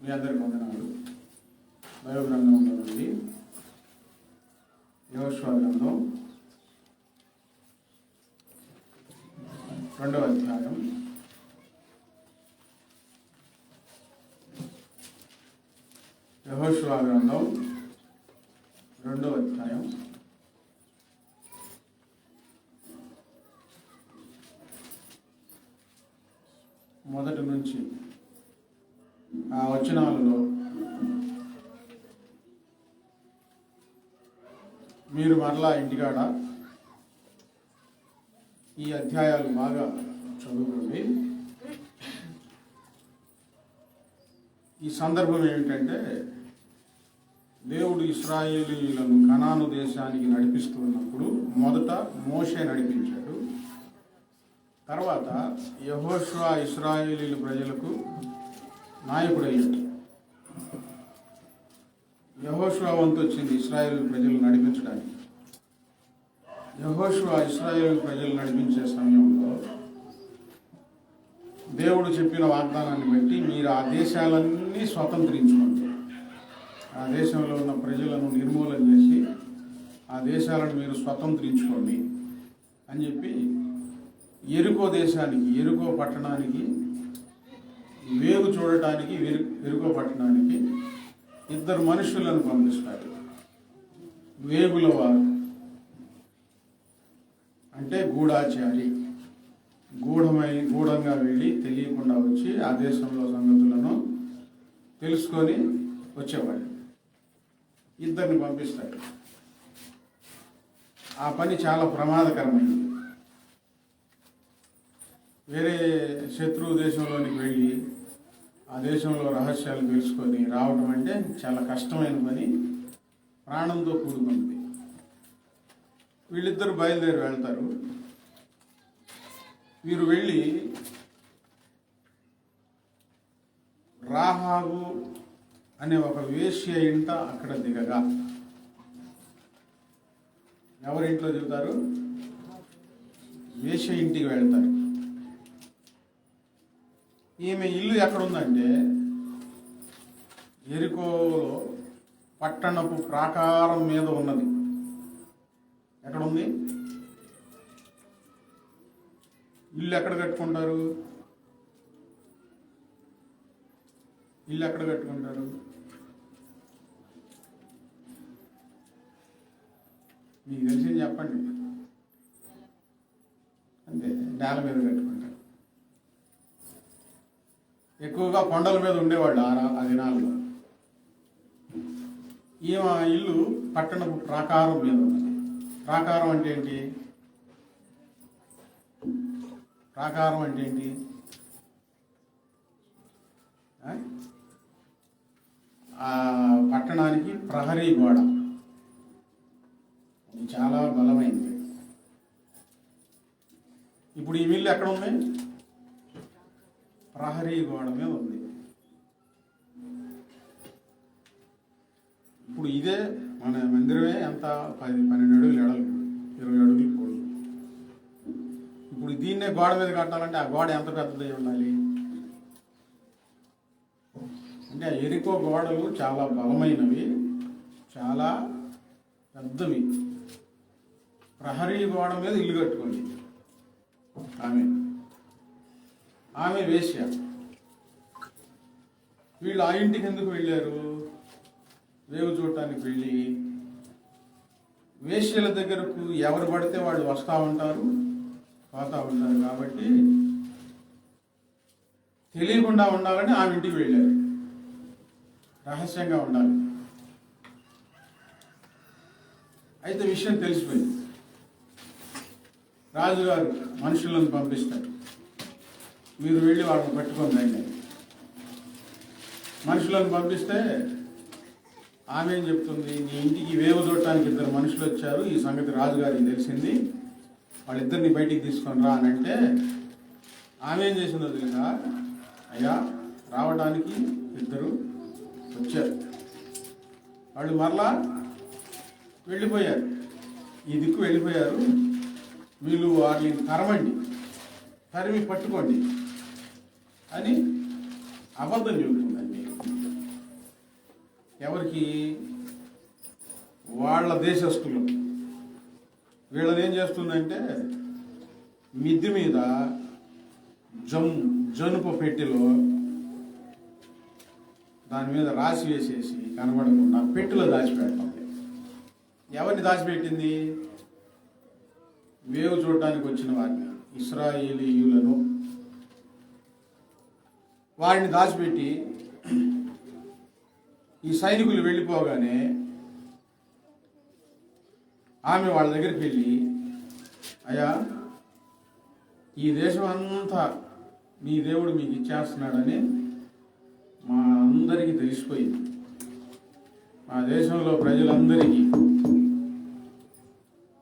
మీ అందరికి వందనాలు. బైబిల్ గ్రంథంలో నుండి యెహోషువ గ్రంథం 2వ అధ్యాయం 2వ అధ్యాయం మొదటి నుంచి ఆ వచనాలలో మీరు మరలా ఇంటికాడ ఈ అధ్యాయాలు బాగా చదువుకోండి. ఈ సందర్భం ఏమిటంటే, దేవుడు ఇశ్రాయేలీయులను కనాను దేశానికి నడిపిస్తున్నప్పుడు మొదట మోషే నడిపించాడు. తర్వాత యెహోషువ ఇశ్రాయేలీయుల ప్రజలకు నాయకుడయ్యాడు. యెహోషువ వంతు వచ్చింది ఇశ్రాయేలు ప్రజలు నడిపించడానికి. యెహోషువ ఇశ్రాయేలు ప్రజలు నడిపించే సమయంలో దేవుడు చెప్పిన వాగ్దానాన్ని బట్టి మీరు ఆ దేశాలన్నీ స్వతంత్రించుకోండి, ఆ దేశంలో ఉన్న ప్రజలను నిర్మూలన చేసి ఆ దేశాలను మీరు స్వతంత్రించుకోండి అని చెప్పి ఎరుకో దేశానికి, ఎరుకో పట్టణానికి, వేగు చూడటానికి ఎరుకో పట్టణానికి 2 మనుషులను పంపిస్తారు. వేగుల వారు అంటే గూఢాచారి, గూఢంగా వెళ్ళి తెలియకుండా వచ్చి ఆ దేశంలో సంగతులను తెలుసుకొని వచ్చేవాళ్ళు. 2 పంపిస్తారు. ఆ పని చాలా ప్రమాదకరమైనది. వేరే శత్రువు దేశంలోనికి వెళ్ళి ఆ దేశంలో రహస్యాలు తెలుసుకొని రావడం అంటే చాలా కష్టమైన పని, ప్రాణంతో కూడుకున్నది. వీళ్ళిద్దరూ బయలుదేరి వెళ్తారు. వీరు వెళ్ళి రాహాబు అనే ఒక వేశ్య ఇంట అక్కడ దిగగా, ఎవరింట్లో దిగుతారు? వేశ్య ఇంటికి వెళ్తారు. ఈమె ఇల్లు ఎక్కడుందంటే యెరికోలో పట్టణపు ప్రాకారం మీద ఉన్నది. ఎక్కడుంది? ఇల్లు ఎక్కడ కట్టుకుంటారు? ఇల్లు ఎక్కడ కట్టుకుంటారు? మీకు తెలిసింది చెప్పండి. అంతే, నేల మీద కట్టుకుంటారు. ఎక్కువగా కొండల మీద ఉండేవాళ్ళు ఆ దినాల్లో. ఈమె ఇల్లు పట్టణపు ప్రాకారం మీద ఉన్నది. ప్రాకారం అంటే ఏంటి? ప్రాకారం అంటే ఏంటి? ఆ పట్టణానికి ప్రహరీ గోడ. ఇది చాలా బలమైనది. ఇప్పుడు ఈ ఇల్లు ఎక్కడ ఉంది? ప్రహరీ గోడ మీద ఉంది. ఇప్పుడు ఇదే మన మందిరమే ఎంత 12 అడుగులు ఎడలు, 20 అడుగులు పొడవు. ఇప్పుడు దీన్నే గోడ మీద కట్టాలంటే ఆ గోడ ఎంత పెద్దదై ఉండాలి? అంటే ఆ యెరికో గోడలు చాలా బలమైనవి, చాలా పెద్దవి. ప్రహరీ గోడ మీద ఇల్లు కట్టుకోండి. ఆమె వేశ్య. వీళ్ళు ఆ ఇంటికి ఎందుకు వెళ్ళారు? వేగు చూడటానికి వెళ్ళి, వేశ్యల దగ్గరకు ఎవరు పడితే వాళ్ళు వస్తూ ఉంటారు, పోతూ ఉంటారు. కాబట్టి తెలియకుండా ఉండాలని ఆమె ఇంటికి వెళ్ళారు. రహస్యంగా ఉండాలి. అయితే విషయం తెలిసిపోయింది. రాజుగారు మనుషులను పంపిస్తారు, మీరు వెళ్ళి వాళ్ళని పట్టుకొని రండి. మనుషులను పంపిస్తే ఆమె ఏం చెప్తుంది? నీ ఇంటికి వేవు చూడటానికి 2 మనుషులు వచ్చారు, ఈ సంగతి రాజుగారికి తెలిసింది, వాళ్ళిద్దరిని బయటికి తీసుకొని రా అని అంటే, ఆమె ఏం చేసిందో తెలుసా? అయ్యా, రావడానికి 2 వచ్చారు, వాళ్ళు మరలా వెళ్ళిపోయారు, ఈ దిక్కు వెళ్ళిపోయారు, వీళ్ళు వారిని తరిమి పట్టుకోండి అని అబద్ధం చెబుతుందండి. ఎవరికి? వాళ్ళ దేశస్తులు. వీళ్ళని ఏం చేస్తుందంటే మిద్ది మీద జనుపు పెట్టెలో దాని మీద రాసి వేసేసి కనబడకుండా పెట్టెలో దాచిపెడుతుంది. ఎవరిని దాచిపెట్టింది? వేవు చూడటానికి వచ్చిన వారిని, ఇశ్రాయేలీయులను. వారిని దాచిపెట్టి ఈ సైనికులు వెళ్ళిపోగానే ఆమె వాళ్ళ దగ్గరికి వెళ్ళి, అయ్యా, ఈ దేశం అంతా నీ దేవుడు మీకు ఇచ్చేస్తున్నాడని మా అందరికీ తెలిసిపోయింది. మా దేశంలో ప్రజలందరికీ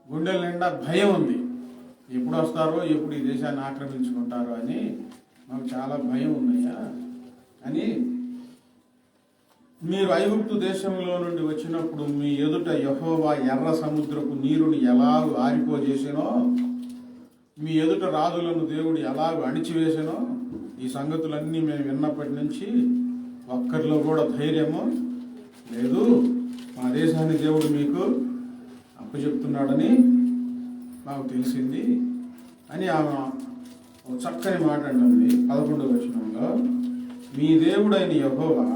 గుండెల నిండా భయం ఉంది. ఎప్పుడు వస్తారో, ఎప్పుడు ఈ దేశాన్ని ఆక్రమించుకుంటారో అని మాకు చాలా భయం ఉందయ్యా అని. మీరు ఐగుప్తు దేశంలో నుండి వచ్చినప్పుడు మీ ఎదుట యెహోవా ఎర్ర సముద్రపు నీరుని ఎలాగూ ఆరిపోజేసానో, మీ ఎదుట రాజులను దేవుడు ఎలాగూ అణిచివేసానో, ఈ సంగతులన్నీ మేము విన్నప్పటి నుంచి ఒక్కరిలో కూడా ధైర్యము లేదు. మా దేశాన్ని దేవుడు మీకు అప్పచెప్తున్నాడని మాకు తెలిసింది అని ఆమె ఒక చక్కని మాట అంటుంది 11వ వచనంలో. మీ దేవుడైన యెహోవా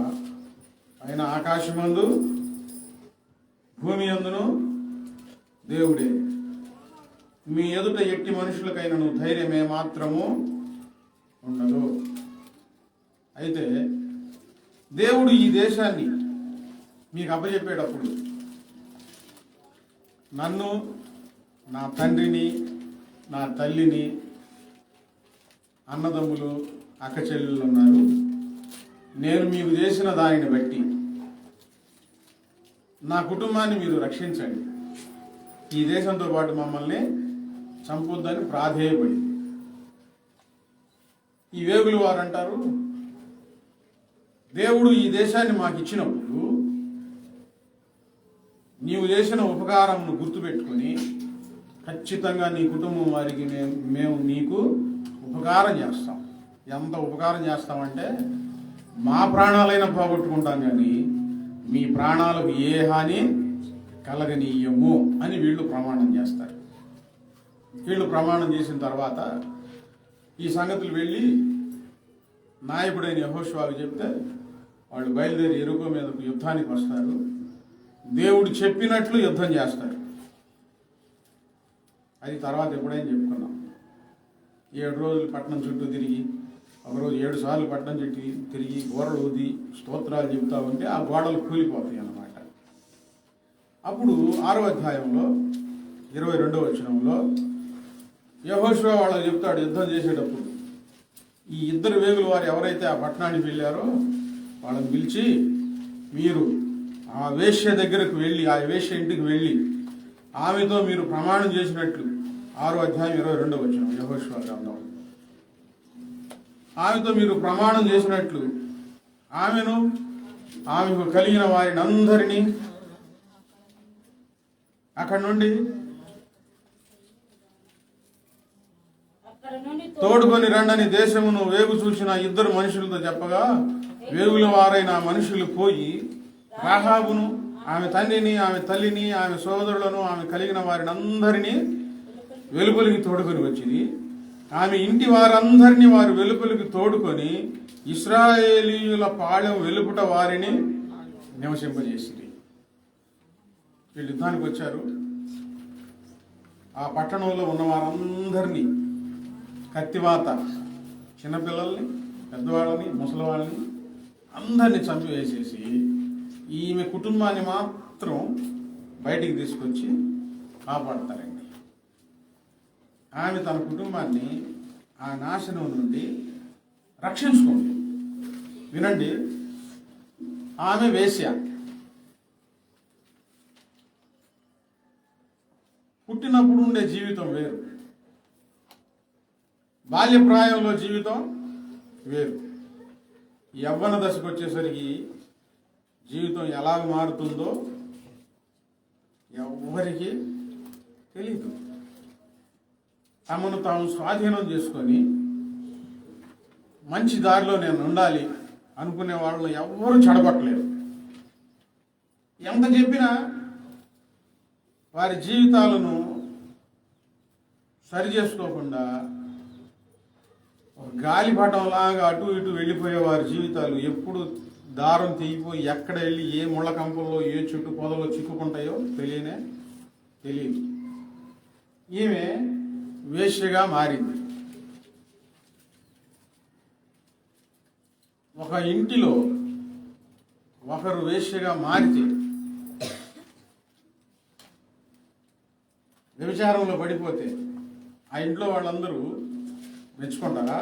ఆయన ఆకాశమందు భూమి అందును దేవుడే. మీ ఎదుట ఎట్టి మనుషులకైనను ధైర్యమే మాత్రము ఉండదు. అయితే దేవుడు ఈ దేశాన్ని మీకు అప్పచెప్పేటప్పుడు నన్ను, నా తండ్రిని, నా తల్లిని, అన్నదమ్ములు, అక్క చెల్లెళ్ళు ఉన్నారు, నేను మీకు చేసిన దానిని బట్టి నా కుటుంబాన్ని మీరు రక్షించండి, ఈ దేశంతో పాటు మమ్మల్ని చంపొద్దని ప్రాధేయపడింది. ఈ వేగులు వారు అంటారు, దేవుడు ఈ దేశాన్ని మాకు ఇచ్చినప్పుడు నీవు చేసిన ఉపకారంను గుర్తుపెట్టుకొని ఖచ్చితంగా నీ కుటుంబం వారికి మేము నీకు ఉపకారం చేస్తాం. ఎంత ఉపకారం చేస్తామంటే మా ప్రాణాలైనా పోగొట్టుకుంటాం, కానీ మీ ప్రాణాలకు ఏ హాని కలగనీయము అని వీళ్ళు ప్రమాణం చేస్తారు. వీళ్ళు ప్రమాణం చేసిన తర్వాత ఈ సంగతులు వెళ్ళి నాయకుడైన యెహోషువకు చెప్తే వాళ్ళు బయలుదేరి యెరికో మీదకు యుద్ధానికి వస్తారు. దేవుడు చెప్పినట్లు యుద్ధం చేస్తారు. అది తర్వాత ఎప్పుడైనా చెప్పుకున్నాం. 7 రోజులు పట్టణం చుట్టూ తిరిగి, ఒకరోజు 7 సార్లు పట్టణం చుట్టూ తిరిగి గోడలు ఊది స్తోత్రాలు చెబుతా ఉంటే ఆ గోడలు కూలిపోతాయి అన్నమాట. అప్పుడు 6వ అధ్యాయంలో 22వ వచనంలో యెహోషువ వాళ్ళకి చెప్తాడు యుద్ధం చేసేటప్పుడు, ఈ ఇద్దరు వేగుల వారు ఎవరైతే ఆ పట్టణానికి వెళ్ళారో వాళ్ళని పిలిచి, మీరు ఆ వేశ్య దగ్గరకు వెళ్ళి, ఆ వేశ్య ఇంటికి వెళ్ళి ఆమెతో మీరు ప్రమాణం చేసినట్లు, 6వ అధ్యాయం 22వ వచనం యెహోషువ గ్రంథం, ఆమెతో మీరు ప్రమాణం చేసినట్లు ఆమెను, ఆమెకు కలిగిన వారిని అందరినీ అక్కడి నుండి తోడుకొని రండని దేశమును వేగు చూసిన ఇద్దరు మనుషులతో చెప్పగా, వేగుల వారైన మనుషులు పోయి రాహాబును, ఆమె తండ్రిని, ఆమె తల్లిని, ఆమె సోదరులను, ఆమె కలిగిన వారిని అందరినీ వెలుపలికి తోడుకొని వచ్చింది. ఆమె ఇంటి వారందరినీ వారు వెలుపలికి తోడుకొని ఇశ్రాయేలీయుల పాళెం వెలుపుట వారిని నివసింపజేసింది. వీళ్ళు యుద్ధానికి వచ్చారు. ఆ పట్టణంలో ఉన్న వారందరినీ కత్తివాత, చిన్నపిల్లల్ని, పెద్దవాళ్ళని, ముసలివాళ్ళని అందరినీ చంపివేసేసి ఈమె కుటుంబాన్ని మాత్రం బయటికి తీసుకొచ్చి కాపాడతారండి. ఆమె తన కుటుంబాన్ని ఆ నాశనం నుండి రక్షించుకోండి. వినండి, ఆమె వేశ్య, పుట్టినప్పుడు ఉండే జీవితం వేరు, బాల్యప్రాయంలో జీవితం వేరు, యవ్వన దశకు వచ్చేసరికి జీవితం ఎలా మారుతుందో ఎవ్వరికి తెలీదు. తమను తాము స్వాధీనం చేసుకొని మంచి దారిలో నేను ఉండాలి అనుకునే వాళ్ళని ఎవ్వరూ చెడగొట్టలేరు. ఎంత చెప్పినా వారి జీవితాలను సరి చేసుకోకుండా గాలిపటంలాగా అటు ఇటు వెళ్ళిపోయే వారి జీవితాలు ఎప్పుడు దారం తెగిపోయి ఎక్కడ వెళ్ళి ఏ ముళ్ళ కంపల్లో ఏ చెట్టు పొదలో చిక్కుకుంటాయో తెలియదు. ఈమె వేశ్యగా మారింది. ఒక ఇంటిలో ఒకరు వేశ్యగా మారితే వ్యభిచారంలో పడిపోతే ఆ ఇంట్లో వాళ్ళందరూ మెచ్చుకుంటారా?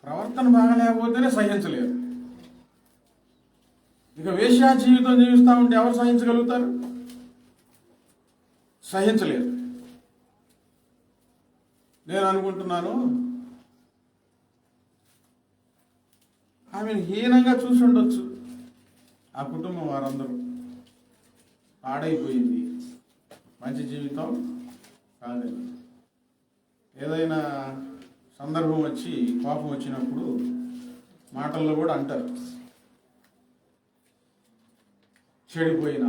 ప్రవర్తన బాగలేకపోతేనే సహించలేరు. ఇక వేశ్యా జీవితం జీవిస్తూ ఉంటే ఎవరు సహించగలుగుతారు? సహించలేరు. నేను అనుకుంటున్నాను, ఆమెను హీనంగా చూసి ఉండొచ్చు ఆ కుటుంబం వారందరూ. పాడైపోయింది, మంచి జీవితం కాదండి. ఏదైనా సందర్భం వచ్చి కోపం వచ్చినప్పుడు మాటల్లో కూడా అంటారు, చెడిపోయిన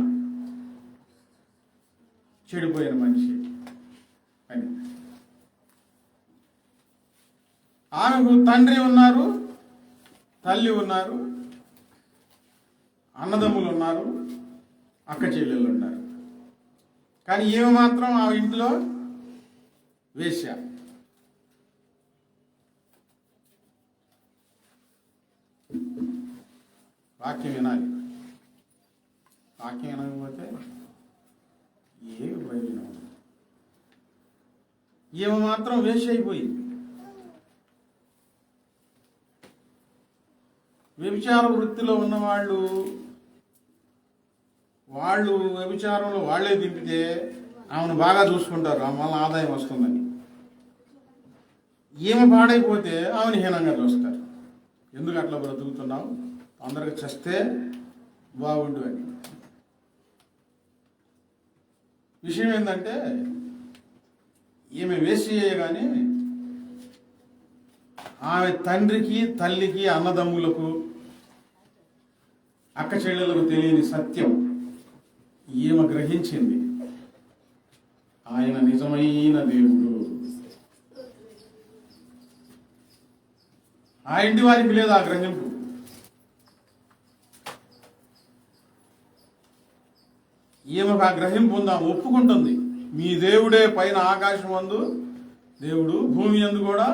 మనిషి అని. ఆమెకు తండ్రి ఉన్నారు, తల్లి ఉన్నారు, అన్నదమ్ములు ఉన్నారు, అక్క చెల్లెళ్ళు ఉన్నారు. కానీ ఈమె మాత్రం ఆ ఇంట్లో వేశ్య. వాక్యం వినాలి. వాక్యం వినకపోతే ఏమి ప్రయోజనం? ఈమె మాత్రం వేశ్య అయిపోయింది. వ్యభిచార వృత్తిలో ఉన్నవాళ్ళు వ్యభిచారంలో వాళ్లే దింపితే ఆమెను బాగా చూసుకుంటారు, ఆమె వల్ల ఆదాయం వస్తుందని. ఈమె పాడైపోతే ఆమెను హీనంగా చూస్తారు. ఎందుకు అట్లా బ్రతుకుతున్నావు, అందరికి చస్తే బాగుండు అని. విషయం ఏంటంటే, ఈమె వేశ్యే కానీ ఆమె తండ్రికి, తల్లికి, అన్నదమ్ములకు, అక్క చెల్లెలకు తెలియని సత్యం ఈమె గ్రహించింది. ఆయన నిజమైన దేవుడు. ఆ ఇంటి వారికి లేదు ఆ గ్రహింపు. ఈమెకు ఆ గ్రహింపు ఉందా? ఒప్పుకుంటుంది, మీ దేవుడే పైన ఆకాశం అందు దేవుడు, భూమి అందు కూడా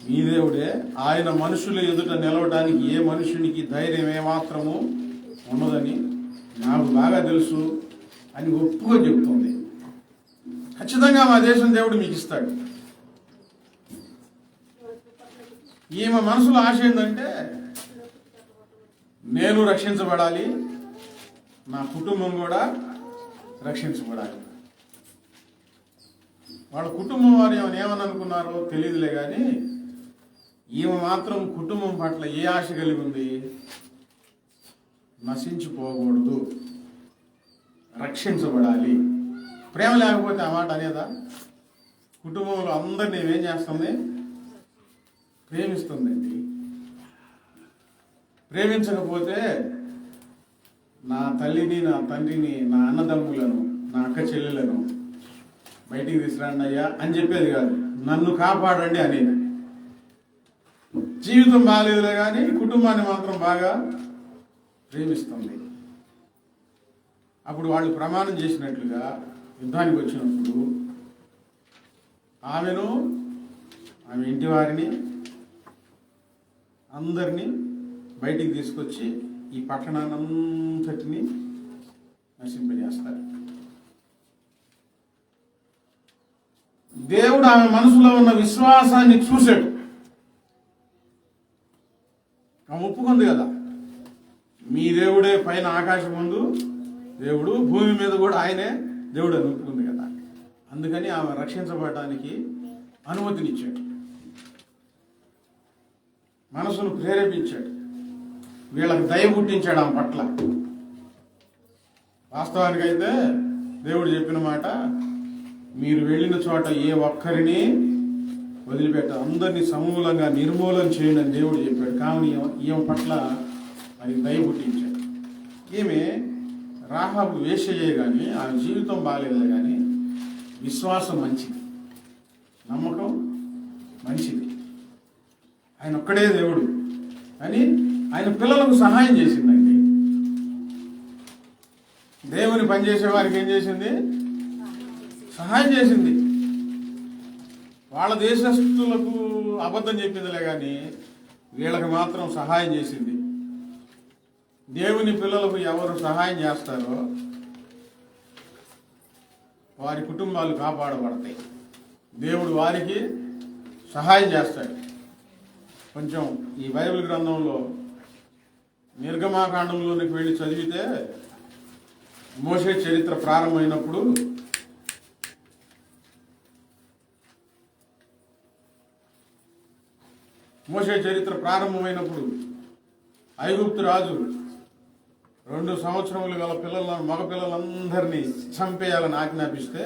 మీ దేవుడే. ఆయన మనుషుల ఎదుట నిలవడానికి ఏ మనుషునికి ధైర్యం ఏమాత్రము ఉన్నదని నాకు బాగా తెలుసు అని ఒప్పుగా చెప్తుంది. ఖచ్చితంగా మా దేశం దేవుడు మీకు ఇస్తాడు. ఈమె మనసులో ఆశ ఏంటంటే, నేను రక్షించబడాలి, నా కుటుంబం కూడా రక్షించబడాలి. వాళ్ళ కుటుంబం వారు ఏమని అనుకున్నారో తెలియదులే కానీ ఈమె మాత్రం కుటుంబం పట్ల ఏ ఆశ కలిగి ఉంది? నశించిపోకూడదు, రక్షించబడాలి. ప్రేమ లేకపోతే ఆ మాట అనేదా? కుటుంబంలో అందరినీ ఏం చేస్తుంది? ప్రేమిస్తుందండి. ప్రేమించకపోతే నా తల్లిని, నా తండ్రిని, నా అన్నదమ్ములను, నా అక్క చెల్లెలను బయటికి తీసుకురండి అయ్యా అని చెప్పేది కాదు, నన్ను కాపాడండి అనేది. జీవితం బాగాలేదులే కానీ కుటుంబాన్ని మాత్రం బాగా ప్రేమిస్తుంది. అప్పుడు వాళ్ళు ప్రమాణం చేసినట్లుగా యుద్ధానికి వచ్చినప్పుడు ఆమెను, ఆమె ఇంటి వారిని అందరినీ బయటికి తీసుకొచ్చి ఈ పట్టణాన్నంతటిని నశింపజేస్తారు. దేవుడు ఆమె మనసులో ఉన్న విశ్వాసాన్ని చూశాడు. ఆమె ఒప్పుకుంది కదా, మీ దేవుడే పైన ఆకాశం ముందు దేవుడు, భూమి మీద కూడా ఆయనే దేవుడు అని ఒప్పుకుంది కదా. అందుకని ఆమె రక్షించబడటానికి అనుమతినిచ్చాడు, మనసును ప్రేరేపించాడు, వీళ్ళకి దయ పుట్టించాడు ఆమె పట్ల. వాస్తవానికైతే దేవుడు చెప్పిన మాట, మీరు వెళ్ళిన చోట ఏ ఒక్కరిని వదిలిపెట్ట, అందరినీ సమూలంగా నిర్మూలన చేయండి అని దేవుడు చెప్పాడు. కావున ఈమె పట్ల అది దయ పుట్టించాడు. ఈమె రాహాబు వేశ్యయే కానీ ఆమె జీవితం బాగాలేదే కానీ విశ్వాసం మంచిది, నమ్మకం మంచిది. ఆయన ఒక్కడే దేవుడు అని ఆయన పిల్లలకు సహాయం చేసిందండి. దేవుని పనిచేసే వారికి ఏం చేసింది? సహాయం చేసింది. వాళ్ళ దేశస్తులకు అబద్ధం చెప్పిందిలే కానీ వీళ్ళకి మాత్రం సహాయం చేసింది. దేవుని పిల్లలకు ఎవరు సహాయం చేస్తారో వారి కుటుంబాలు కాపాడబడతాయి. దేవుడు వారికి సహాయం చేస్తాడు. కొంచెం ఈ బైబిల్ గ్రంథంలో నిర్గమాకాండంలోనికి వెళ్ళి చదివితే మోషే చరిత్ర ప్రారంభమైనప్పుడు ఐగుప్తు రాజు 2 సంవత్సరములు గల మగ పిల్లలందరినీ చంపేయాలని ఆజ్ఞాపిస్తే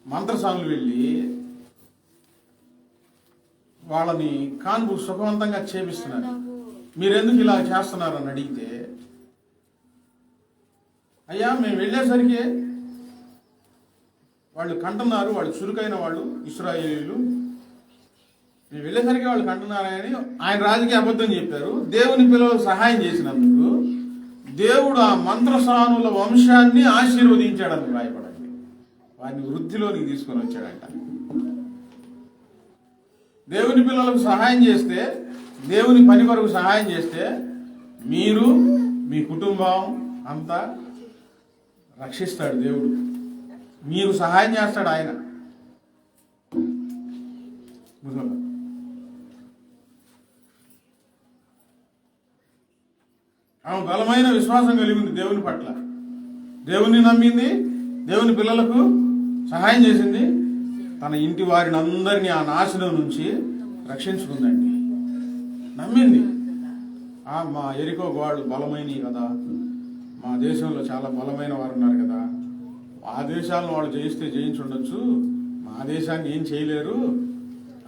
మంత్రసానులు వెళ్ళి వాళ్ళని కాన్పు సుఖవంతంగా చేపిస్తున్నారు. మీరెందుకు ఇలా చేస్తున్నారని అడిగితే, అయ్యా మేము వెళ్ళేసరికి వాళ్ళు కంటున్నారు, వాళ్ళు చురుకైన వాళ్ళు ఇశ్రాయేలీయులు, మేము వెళ్ళేసరికి వాళ్ళు కంటున్నారని ఆయన రాజకీయ అబద్ధం చెప్పారు. దేవుని పిల్లలకు సహాయం చేసినందుకు దేవుడు ఆ మంత్రసానుల వంశాన్ని ఆశీర్వదించాడని రాయపడండి. వారిని వృద్ధిలోనికి తీసుకొని వచ్చాడంట. దేవుని పిల్లలకు సహాయం చేస్తే, దేవుని పని కొరకు సహాయం చేస్తే మీరు మీ కుటుంబం అంతా రక్షిస్తాడు దేవుడు. మీరు సహాయం చేస్తాడు ఆయన. ఆమె బలమైన విశ్వాసం కలిగి ఉంది దేవుని పట్ల. దేవుని నమ్మింది, దేవుని పిల్లలకు సహాయం చేసింది, తన ఇంటి వారిని అందరినీ ఆ నాశనం నుంచి రక్షించుకుందండి. నమ్మింది. మా ఎరికో గోడలు బలమైనవి కదా, మా దేశంలో చాలా బలమైన వారు ఉన్నారు కదా, ఆ దేశాలను వాళ్ళు జయిస్తే జయించుండొచ్చు, మా దేశాన్ని ఏం చేయలేరు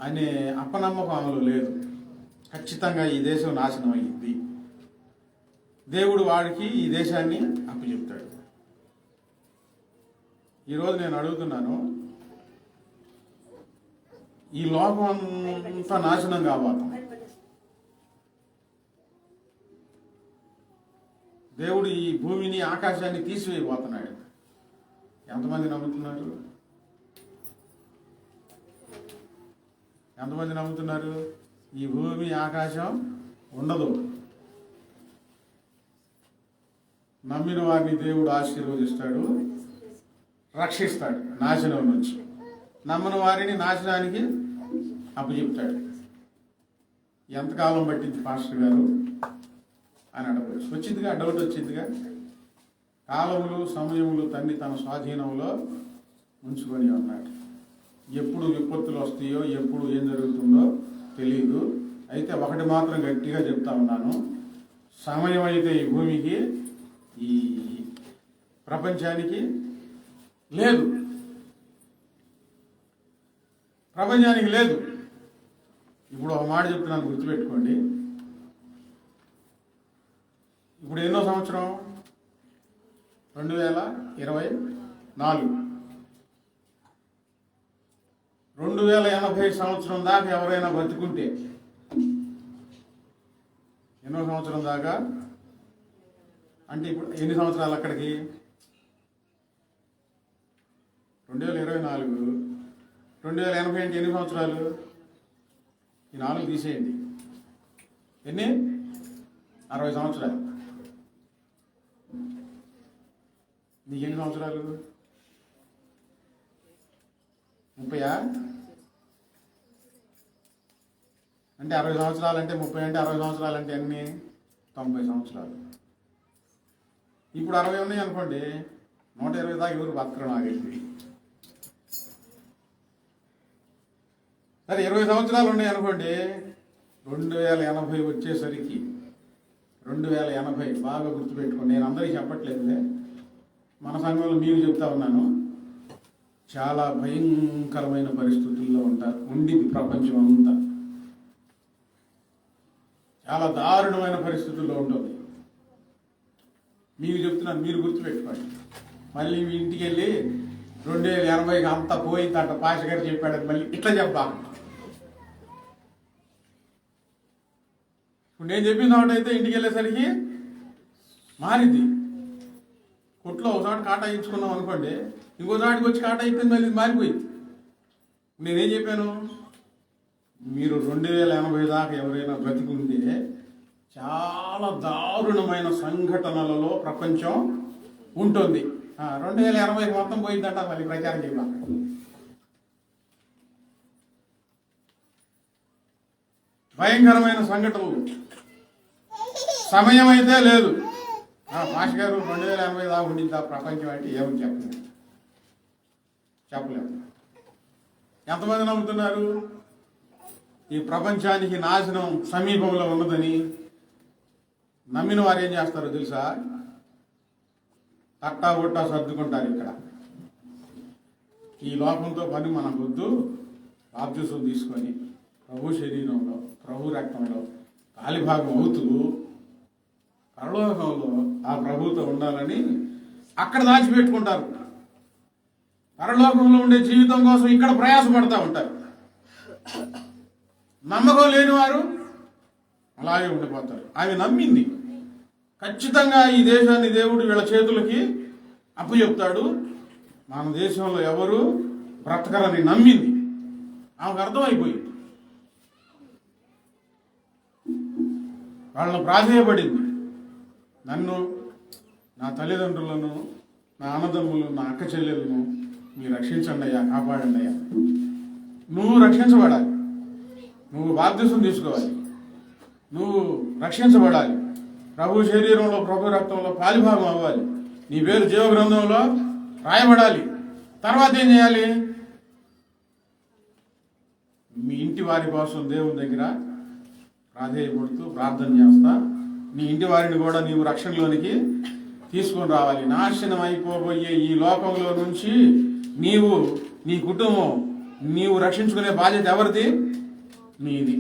అనే అపనమ్మకం ఆమెలో లేదు. ఖచ్చితంగా ఈ దేశం నాశనం అయ్యింది, దేవుడు వాడికి ఈ దేశాన్ని అప్పచెప్తాడు. ఈరోజు నేను అడుగుతున్నాను, ఈ లోకం అంతా నాశనం కాబోతాం. దేవుడు ఈ భూమిని ఆకాశాన్ని తీసివేయబోతున్నాడు. ఎంతమంది నమ్ముతున్నారు? ఎంతమంది నమ్ముతున్నారు? ఈ భూమి ఆకాశం ఉండదు. నమ్మిన వారిని దేవుడు ఆశీర్వదిస్తాడు, రక్షిస్తాడు నాశనం నుంచి. నమ్మని వారిని నాశనానికి అప్పచెప్తాడు. ఎంతకాలం పట్టింది పాస్టర్ గారు అని అడగవచ్చు. వచ్చిందిగా, డౌట్ వచ్చిందిగా. కాలములు సమయములు తండ్రి తన స్వాధీనంలో ఉంచుకొని ఉన్నాడు. ఎప్పుడు విపత్తులు వస్తాయో, ఎప్పుడు ఏం జరుగుతుందో తెలియదు. అయితే ఒకటి మాత్రం గట్టిగా చెప్తా ఉన్నాను, సమయం అయితే ఈ భూమికి, ఈ ప్రపంచానికి లేదు. ప్రపంచానికి లేదు. ఇప్పుడు ఒక మాట చెప్తున్నాను, గుర్తుపెట్టుకోండి. ఇప్పుడు ఎన్నో సంవత్సరం? 2024. 2080 సంవత్సరం దాకా ఎవరైనా బతుకుంటే, ఎన్నో సంవత్సరం దాకా అంటే ఇప్పుడు ఎన్ని సంవత్సరాలు అక్కడికి? 2024, 2080 అంటే ఎన్ని సంవత్సరాలు? ఈ 4 తీసేయండి. ఎన్ని? 60 సంవత్సరాలు. నీకు ఎన్ని సంవత్సరాలు? 30 అంటే 60 సంవత్సరాలు అంటే 30 అంటే 60 సంవత్సరాలు అంటే ఎన్ని? 90 సంవత్సరాలు. ఇప్పుడు 60 ఉన్నాయి అనుకోండి, 120 దాకా ఎవరు బతకడం ఆగేది. సరే 20 సంవత్సరాలు ఉన్నాయి అనుకోండి, 2080 వచ్చేసరికి, 2080 బాగా గుర్తుపెట్టుకోండి. నేను అందరికీ చెప్పట్లేదు, మన సంఘంలో మీకు చెప్తా ఉన్నాను. చాలా భయంకరమైన పరిస్థితుల్లో ఉండింది ప్రపంచం అంతా. చాలా దారుణమైన పరిస్థితుల్లో ఉంటుంది. మీకు చెప్తున్నాను, మీరు గుర్తుపెట్టుకోండి. మళ్ళీ మీ ఇంటికి వెళ్ళి 2080కి అంతా పోయిందంట పాష గారు చెప్పాడని మళ్ళీ ఇట్లా చెప్పాలి. ఇప్పుడు నేను చెప్పింది ఒకటైతే ఇంటికి వెళ్ళేసరికి మారింది. కొట్లో ఒకసారి కాటా ఇచ్చుకున్నాం అనుకోండి, ఇంకోసారికి వచ్చి కాటా ఇచ్చింది మళ్ళీ మారిపోయింది. నేనేం చెప్పాను, మీరు 2080 దాకా ఎవరైనా బ్రతికుంటే చాలా దారుణమైన సంఘటనలలో ప్రపంచం ఉంటుంది. 2080కి మొత్తం పోయిందంట మళ్ళీ ప్రచారం చేయాలి. భయంకరమైన సంఘటనలు. సమయం అయితే లేదు. మాష్ గారు 2080 దాకా ఉండింది ఆ ప్రపంచం అంటే ఏమని చెప్పలేము. ఎంతమంది నమ్ముతున్నారు ఈ ప్రపంచానికి నాశనం సమీపంలో ఉన్నదని? నమ్మిన వారు ఏం చేస్తారో తెలుసా? తట్టా బుట్టా సర్దుకుంటారు. ఇక్కడ ఈ లోకంతో పని మనకొద్దు, బాప్తిసం తీసుకొని ప్రభు శరీరంలో ప్రభు రక్తంలో కాలిభాగం అవుతూ పరలోకంలో ఆ ప్రభుతో ఉండాలని అక్కడ దాచిపెట్టుకుంటారు. పరలోకంలో ఉండే జీవితం కోసం ఇక్కడ ప్రయాసపడతా ఉంటారు. నమ్మకం లేని వారు అలాగే ఉండిపోతారు. ఆమె నమ్మింది, ఖచ్చితంగా ఈ దేశాన్ని దేవుడు వీళ్ళ చేతులకి అప్పచెప్తాడు, మన దేశంలో ఎవరు బ్రతకరని నమ్మింది. ఆమెకు అర్థమైపోయింది. వాళ్ళను ప్రాధేయపడింది. నన్ను, నా తల్లిదండ్రులను, నా అన్నదమ్ములను, నా అక్క చెల్లెలను మీరు రక్షించండి అయ్యా, కాపాడండి అయ్యా. నువ్వు రక్షించబడాలి, నువ్వు బాప్తిసం తీసుకోవాలి, నువ్వు రక్షించబడాలి, ప్రభు శరీరంలో ప్రభు రక్తంలో పాలిభాగం అవ్వాలి, నీ పేరు జీవ గ్రంథంలో రాయబడాలి. తర్వాత ఏం చేయాలి? మీ ఇంటి వారి కోసం దేవుని దగ్గర ప్రాధేయపడుతూ ప్రార్థన చేస్తా నీ ఇంటి వారిని కూడా నీవు రక్షణలోనికి తీసుకొని రావాలి. నాశనం అయిపోబోయే ఈ లోకంలో నుంచి నీవు, నీ కుటుంబం, నీవు రక్షించుకునే బాధ్యత ఎవరిది? నీది.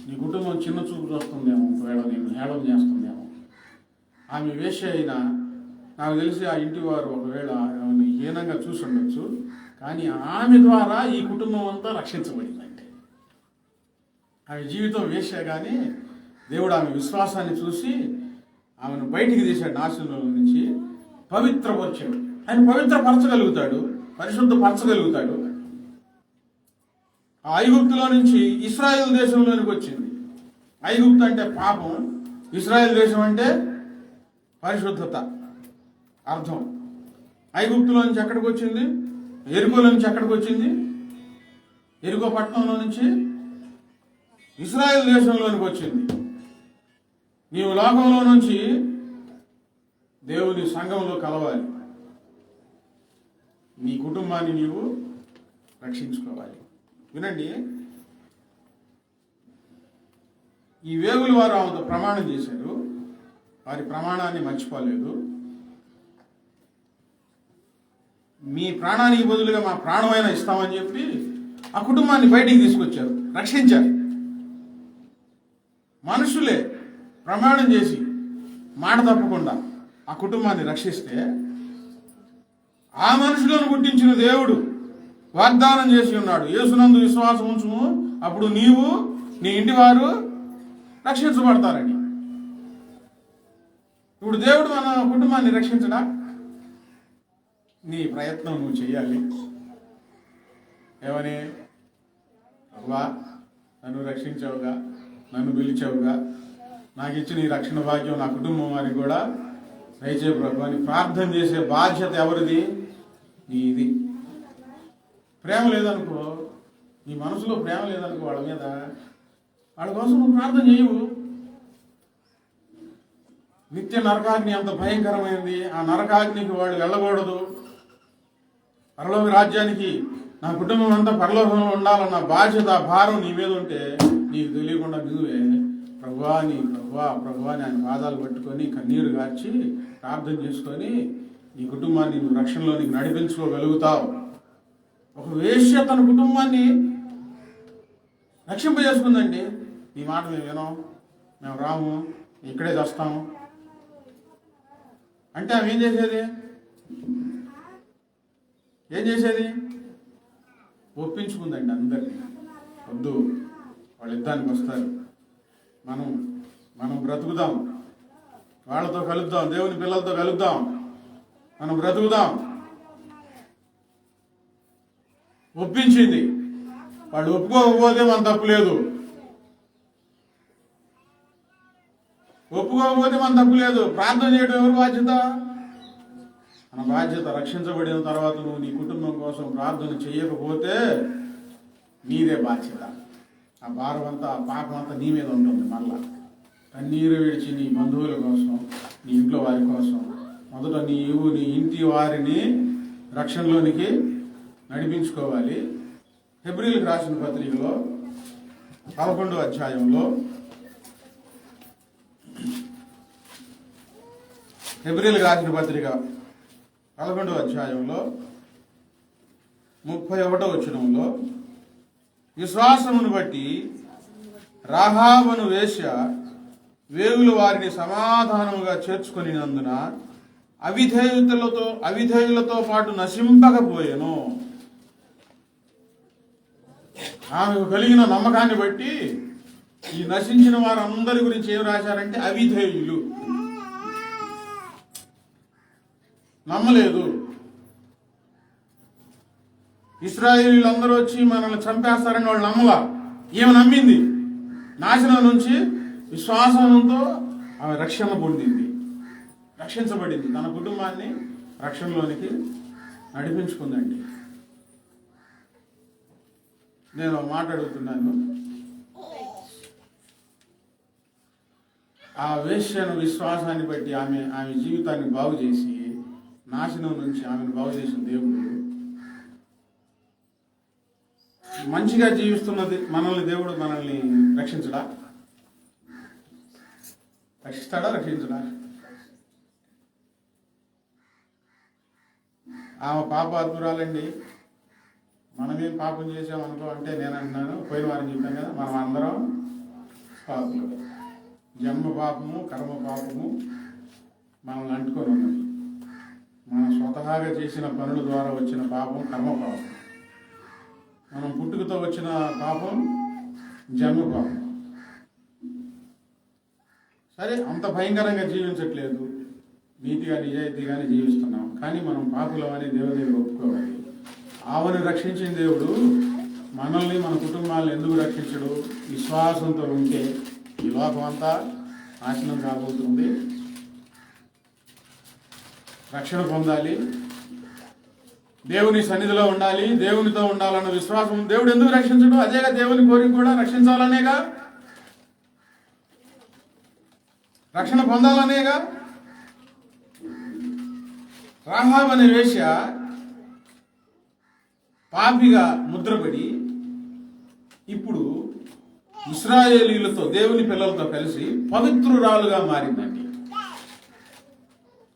నీ కుటుంబం చిన్న చూపు చూస్తుందేమో, ఒకవేళ నేను హేళన చేస్తుందేమో. ఆమె వేశ్య అయినా నాకు తెలిసి ఆ ఇంటి వారు ఒకవేళ ఆమెను హీనంగా చూసి ఉండొచ్చు, కానీ ఆమె ద్వారా ఈ కుటుంబం అంతా రక్షించబడిందంటే. ఆమె జీవితం వేశ్య, కానీ దేవుడు ఆమె విశ్వాసాన్ని చూసి ఆమెను బయటికి తీశాడు నాశనంలో నుంచి, పవిత్రపరిచాడు. ఆయన పవిత్రపరచగలుగుతాడు, పరిశుద్ధపరచగలుగుతాడు. ఆ ఐగుప్తులో నుంచి ఇశ్రాయేల్ దేశంలోనికి వచ్చింది. ఐగుప్తు అంటే పాపం, ఇశ్రాయేల్ దేశం అంటే పరిశుద్ధత అర్థం. ఐగుప్తులో నుంచి ఎక్కడికి వచ్చింది? ఎరుకోలో నుంచి ఎక్కడికి వచ్చింది? ఎరుకో పట్టణంలో నుంచి ఇశ్రాయేల్ దేశంలోనికి వచ్చింది. నీవు లోకంలో నుంచి దేవుని సంఘంలో కలవాలి, నీ కుటుంబాన్ని నీవు రక్షించుకోవాలి. వినండి, ఈ వేగులు వారు ఆమెతో ప్రమాణం చేశారు, వారి ప్రమాణాన్ని మర్చిపోలేదు. మీ ప్రాణానికి బదులుగా మా ప్రాణమైనా ఇస్తామని చెప్పి ఆ కుటుంబాన్ని బయటికి తీసుకొచ్చారు, రక్షించారు. మనుషులే ప్రమాణం చేసి మాట తప్పకుండా ఆ కుటుంబాన్ని రక్షిస్తే, ఆ మనుషులను పుట్టించిన దేవుడు వాగ్దానం చేసి ఉన్నాడు, యేసునందు విశ్వాసం ఉంచుము, అప్పుడు నీవు, నీ ఇంటి వారు రక్షించబడతారని. ఇప్పుడు దేవుడు మన కుటుంబాన్ని రక్షించడా? నీ ప్రయత్నం నువ్వు చెయ్యాలి. ఏమని? అవ్వా, నన్ను రక్షించావుగా, నన్ను పిలిచావుగా, నాకు ఇచ్చిన ఈ రక్షణ భాగ్యం నా కుటుంబం వారికి కూడా దయచే ప్రభు అని ప్రార్థన చేసే బాధ్యత ఎవరిది? నీది. ప్రేమ లేదనుకో, నీ మనసులో ప్రేమ లేదనుకో వాళ్ళ మీద, వాళ్ళ కోసం నువ్వు ప్రార్థన చేయవు. నిత్య నరకాగ్ని అంత భయంకరమైనది. ఆ నరకాగ్నికి వాళ్ళు వెళ్ళకూడదు. పరలోక రాజ్యానికి నా కుటుంబం అంతా పరలోకంలో ఉండాలన్న బాధ్యత, భారం నీ మీద ఉంటే నీకు తెలియకుండా నువ్వే ప్రభువా అని ఆయన పాదాలు పట్టుకొని కన్నీరు గార్చి ప్రార్థన చేసుకొని నీ కుటుంబాన్ని నువ్వు రక్షణలోనికి నడిపించుకోగలుగుతావు. ఒక వేశ్య తన కుటుంబాన్ని రక్షింపజేసుకుందండి. నీ మాట మేము వినం, మేము రాము, ఇక్కడే చేస్తాము అంటే ఆమె ఏం చేసేది? ఒప్పించుకుందండి అందరినీ. వద్దు, వాళ్ళు యుద్ధానికి వస్తారు, మనం బ్రతుకుదాం, వాళ్ళతో కలుద్దాం, దేవుని పిల్లలతో కలుద్దాం, మనం బ్రతుకుదాం ఒప్పించింది. వాళ్ళు ఒప్పుకోకపోతే మన తప్పు లేదు, ప్రార్థన చేయడం ఎవరి బాధ్యత? మన బాధ్యత. రక్షించబడిన తర్వాత నువ్వు నీ కుటుంబం కోసం ప్రార్థన చేయకపోతే నీదే బాధ్యత. ఆ భారం అంతా, ఆ పాపం అంతా నీ మీద ఉంటుంది. మళ్ళా కన్నీరు విడిచి నీ బంధువుల కోసం, నీ ఇంట్లో వారి కోసం మొదట నీ ఇంటి వారిని రక్షణలోనికి నడిపించుకోవాలి. హెబ్రీయులకు రాసిన పత్రికలో 11వ అధ్యాయంలో, హెబ్రీయులకు రాసిన పత్రిక 11వ అధ్యాయంలో 31వ వచనంలో, విశ్వాసమును బట్టి రాహాబను వేశ్య వేగులు వారిని సమాధానముగా చేర్చుకొనినందున అవిధేయులతో పాటు నశింపకపోయెను. ఆమెకు కలిగిన నమ్మకాన్ని బట్టి ఈ నశించిన వారందరి గురించి ఏం రాశారంటే అవిధేయులు, నమ్మలేదు. ఇశ్రాయేలీయులందరూ వచ్చి మనల్ని చంపేస్తారని వాళ్ళు నమ్మలా. ఈమె నమ్మింది. నాశనం నుంచి విశ్వాసంతో ఆమె రక్షణ పొందింది, రక్షించబడింది, తన కుటుంబాన్ని రక్షణలోనికి నడిపించుకుందండి. నేను మాట్లాడుతున్నాను, ఆ వేశ్యను విశ్వాసాన్ని బట్టి ఆమె జీవితాన్ని బాగు చేసి నాశనం నుంచి ఆమెను బాగు చేసిన దేవుడు మంచిగా జీవిస్తున్నది దేవుడు మనల్ని రక్షించడా? రక్షించడా? ఆమె పాపాత్మురాలండి. మనమేం పాపం చేసామనుకో అంటే, నేను అంటున్నాను, పోయిన వారం చెప్పాను కదా, మనం అందరం పాపులు. జన్మ పాపము, కర్మ పాపము మనల్ని అంటుకొని ఉన్నది. మనం స్వతహాగా చేసిన పనుల ద్వారా వచ్చిన పాపం కర్మ పాపం. మనం పుట్టుకతో వచ్చిన పాపం జన్మ పాపం. సరే, అంత భయంకరంగా జీవించట్లేదు, నీతిగా నిజాయితీగానే జీవిస్తున్నాం. కానీ మనం పాపులం అని దేవుని దగ్గర ఒప్పుకోవాలి. ఆమెను రక్షించిన దేవుడు మనల్ని, మన కుటుంబాలను ఎందుకు రక్షించడు? విశ్వాసంతో ఉంటే ఈ లోకం అంతా నాశనం కాబోతుంది. రక్షణ పొందాలి, దేవుని సన్నిధిలో ఉండాలి, దేవునితో ఉండాలన్న విశ్వాసం. దేవుడు ఎందుకు రక్షించడు? అదేగా దేవుని కోరిక కూడా, రక్షించాలనేగా, రక్షణ పొందాలనేగా. రాహాబు అనే వేశ్య పాపిగా ముద్రపడి ఇప్పుడు ఇశ్రాయేలీయులతో, దేవుని పిల్లలతో కలిసి పవిత్రురాలుగా మారిందండి.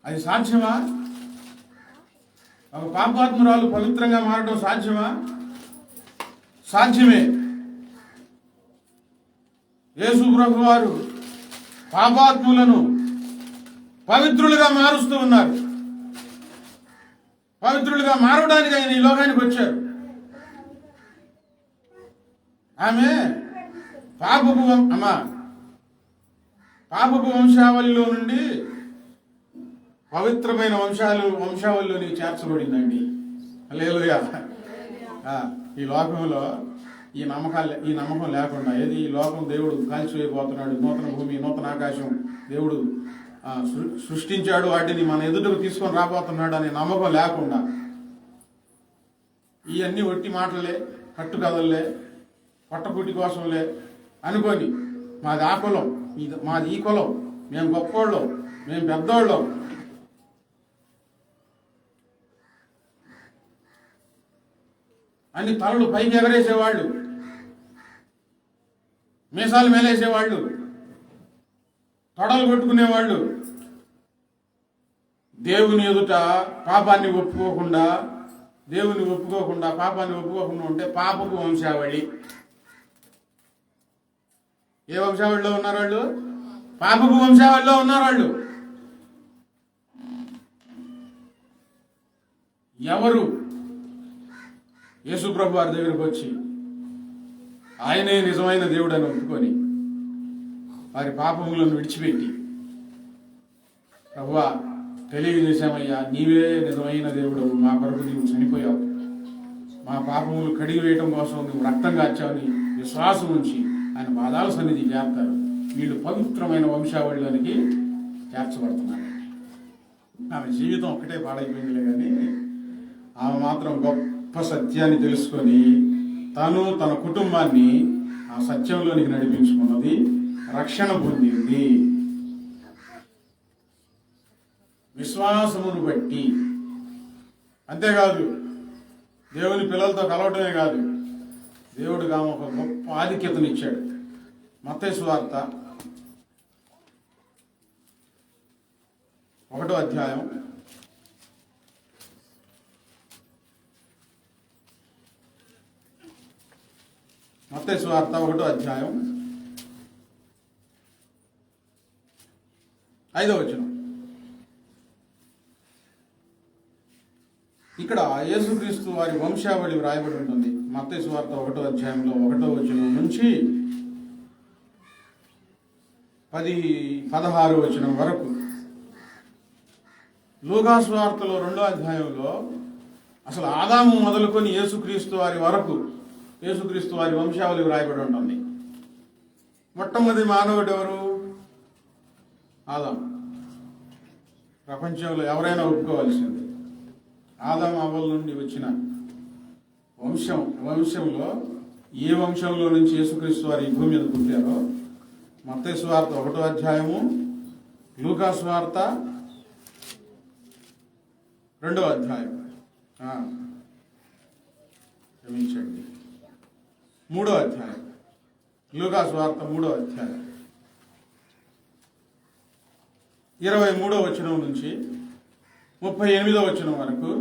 అది సాధ్యమా? ఒక పాపాత్మురాలు పవిత్రంగా మారడం సాధ్యమా? సాధ్యమే. యేసు ప్రభు వారు పాపాత్ములను పవిత్రులుగా మారుస్తూ ఉన్నారు. పవిత్రులుగా మారడానికి ఆయన ఈ లోకానికి వచ్చారు. ఆమె పాపపు వంశావళిలో నుండి పవిత్రమైన వంశావళిలోనికి చేర్చబడిందండి. హల్లెలూయా. ఈ లోకంలో ఈ నమ్మకం లేకుండా, ఏది ఈ లోకం దేవుడు కాల్చివేయబోతున్నాడు, నూతన భూమి, నూతన ఆకాశం దేవుడు సృష్టించాడు, వాటిని మన ఎదుటకు తీసుకొని రాబోతున్నాడు అనే నమ్మకం లేకుండా, ఇవన్నీ ఒట్టి మాటలే, కట్టుకథలే, పొట్టపుట్టి కోసంలే అనుకొని, మాది ఆ కులం, మాది ఈ కులం, మేము గొప్పోళ్ళం, మేము పెద్దోళ్ళం అని తలలు పైకి ఎగరేసేవాళ్ళు, మీసాలు మేలేసేవాళ్ళు, తొడలు కొట్టుకునేవాళ్ళు, దేవుని ఎదుట పాపాన్ని ఒప్పుకోకుండా పాపాన్ని ఒప్పుకోకుండా ఉంటే పాపపు వంశావళి. ఏ వంశావళిలో ఉన్నారు వాళ్ళు? పాపపు వంశావళిలో ఉన్నారు వాళ్ళు. ఎవరు యేసుప్రభు వారి దగ్గరకు వచ్చి ఆయనే నిజమైన దేవుడని ఒప్పుకొని వారి పాపములను విడిచిపెట్టి, ప్రభువా తెలియజేశామయ్యా, నీవే నిజమైన దేవుడు, మా కొరకు నీవు చనిపోయావు, మా పాపములు కడిగి వేయటం కోసం నువ్వు రక్తం కార్చావని విశ్వాసం ఉంచి ఆయన పాదాల సన్నిధి చేస్తారు, వీళ్ళు పవిత్రమైన వంశావళిలోనికి చేర్చబడుతున్నారండి. ఆమె జీవితం ఒక్కటే పాడైపోయిందిలే కానీ ఆమె మాత్రం గొప్ప సత్యాన్ని తెలుసుకొని తను తన కుటుంబాన్ని ఆ సత్యంలోనికి నడిపించుకున్నది, రక్షణ పొందింది. విశ్వాసమును బట్టి. అంతేకాదు, దేవుని పిల్లలతో కలవటమే కాదు, దేవుడిగా ఆమె ఒక గొప్ప ఆధిక్యతనిచ్చాడు. మత్తయి సువార్త 1వ అధ్యాయం 5వ వచనం. ఇక్కడ యేసుక్రీస్తు వారి వంశావళి వ్రాయబడి ఉంటుంది. మత్తయి సువార్త 1వ అధ్యాయంలో 1వ వచనం నుంచి 16వ వచనం వరకు. లూకా సువార్తలో 2వ అధ్యాయంలో అసలు ఆదాము మొదలుకొని యేసుక్రీస్తు వారి వరకు యేసుక్రీస్తు వారి వంశావళి వ్రాయబడి ఉంటుంది. మొట్టమొదటి మానవుడు ఎవరు? ఆదాము. ప్రపంచంలో ఎవరైనా ఒప్పుకోవాల్సింది. ఆదాము అవ్వల నుండి వచ్చిన వంశంలో ఏ వంశంలో నుంచి యేసుక్రీస్తు వారి ఈ భూమి మీద పుట్టారో మత్తయి సువార్త 1వ అధ్యాయము, లూకా సువార్త 2వ అధ్యాయం, క్షమించండి 3వ అధ్యాయం, లూకా సువార్త 3వ అధ్యాయం 23వ వచనం నుంచి 38వ వచనం వరకు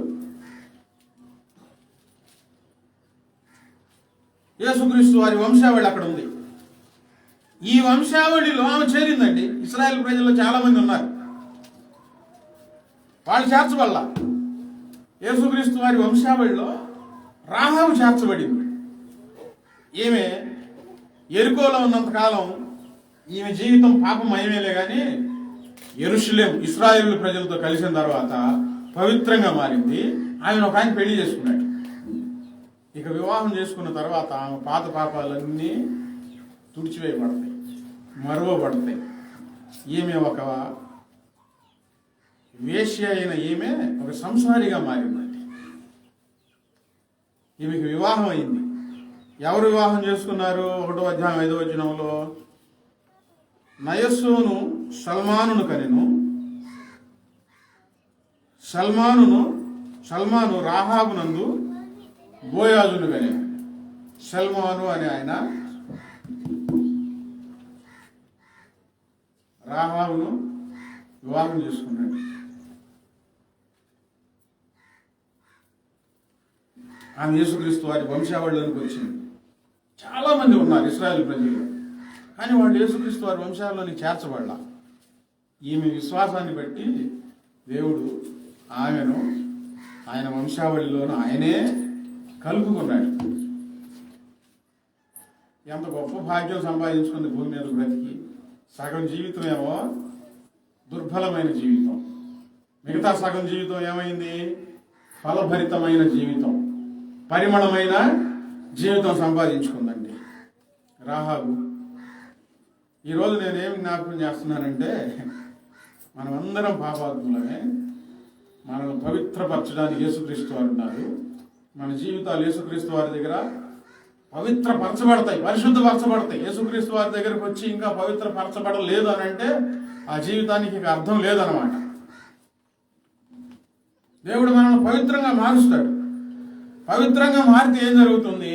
యేసుక్రీస్తు వారి వంశావళి అక్కడ ఉంది. ఈ వంశావళిలో ఆమె చేరిందండి. ఇశ్రాయేల్ ప్రజల్లో చాలా మంది ఉన్నారు, వాళ్ళు చేర్చబడలా. యేసుక్రీస్తు వారి వంశావళిలో రాహాబు చేర్చబడింది. ఈమె యెరికోలో ఉన్నంతకాలం ఈమె జీవితం పాపమయమేలే కానీ యెరూషలేం ఇశ్రాయేలు ప్రజలతో కలిసిన తర్వాత పవిత్రంగా మారింది. ఆయన ఒక ఆయన పెళ్లి చేసుకున్నాడు. ఇక వివాహం చేసుకున్న తర్వాత ఆమె పాత పాపాలన్నీ తుడిచివేయబడతాయి, మరువబడతాయి. ఈమె ఒక వేశ్య అయిన ఈమె ఒక సంసారిగా మారిందండి. ఈమెకి వివాహం అయింది. ఎవరు వివాహం చేసుకున్నారు? 1వ అధ్యాయం 5వ వచనంలో నయస్సోను సల్మానును కనెను. సల్మాను రాహాబునందు బోయాజును కనెను. సల్మాను అనే ఆయన రాహాబును వివాహం చేసుకున్నాడు. ఆమె యేసుక్రీస్తు వారి వంశావళిలోనికి వచ్చింది. చాలా మంది ఉన్నారు ఇశ్రాయేల్ ప్రజలు, కానీ వాళ్ళు యేసుక్రీస్తు వారి వంశావళిలోనికి చేర్చబడలా. ఈమె విశ్వాసాన్ని బట్టి దేవుడు ఆమెను ఆయన వంశావళిలోనూ ఆయనే కలుపుకున్నాడు. ఎంత గొప్ప భాగ్యం సంపాదించుకుంది భూమి మీద బ్రతికి. సగం జీవితం ఏమో దుర్బలమైన జీవితం, మిగతా సగం జీవితం ఏమైంది? ఫలభరితమైన జీవితం, పరిమళమైన జీవితం సంపాదించుకుందండి రాహాబు. ఈరోజు నేనేమి జ్ఞాపకం చేస్తున్నానంటే, మనమందరం పాపాత్ములమే. మనల్ని పవిత్రపరచడానికి యేసుక్రీస్తు వారు ఉన్నారు. మన జీవితాలు యేసుక్రీస్తు వారి దగ్గర పవిత్రపరచబడతాయి, పరిశుద్ధపరచబడతాయి. యేసుక్రీస్తు వారి దగ్గరకు వచ్చి ఇంకా పవిత్రపరచబడలేదు అని అంటే ఆ జీవితానికి ఇక అర్థం లేదనమాట. దేవుడు మనల్ని పవిత్రంగా మారుస్తాడు. పవిత్రంగా మారితే ఏం జరుగుతుంది?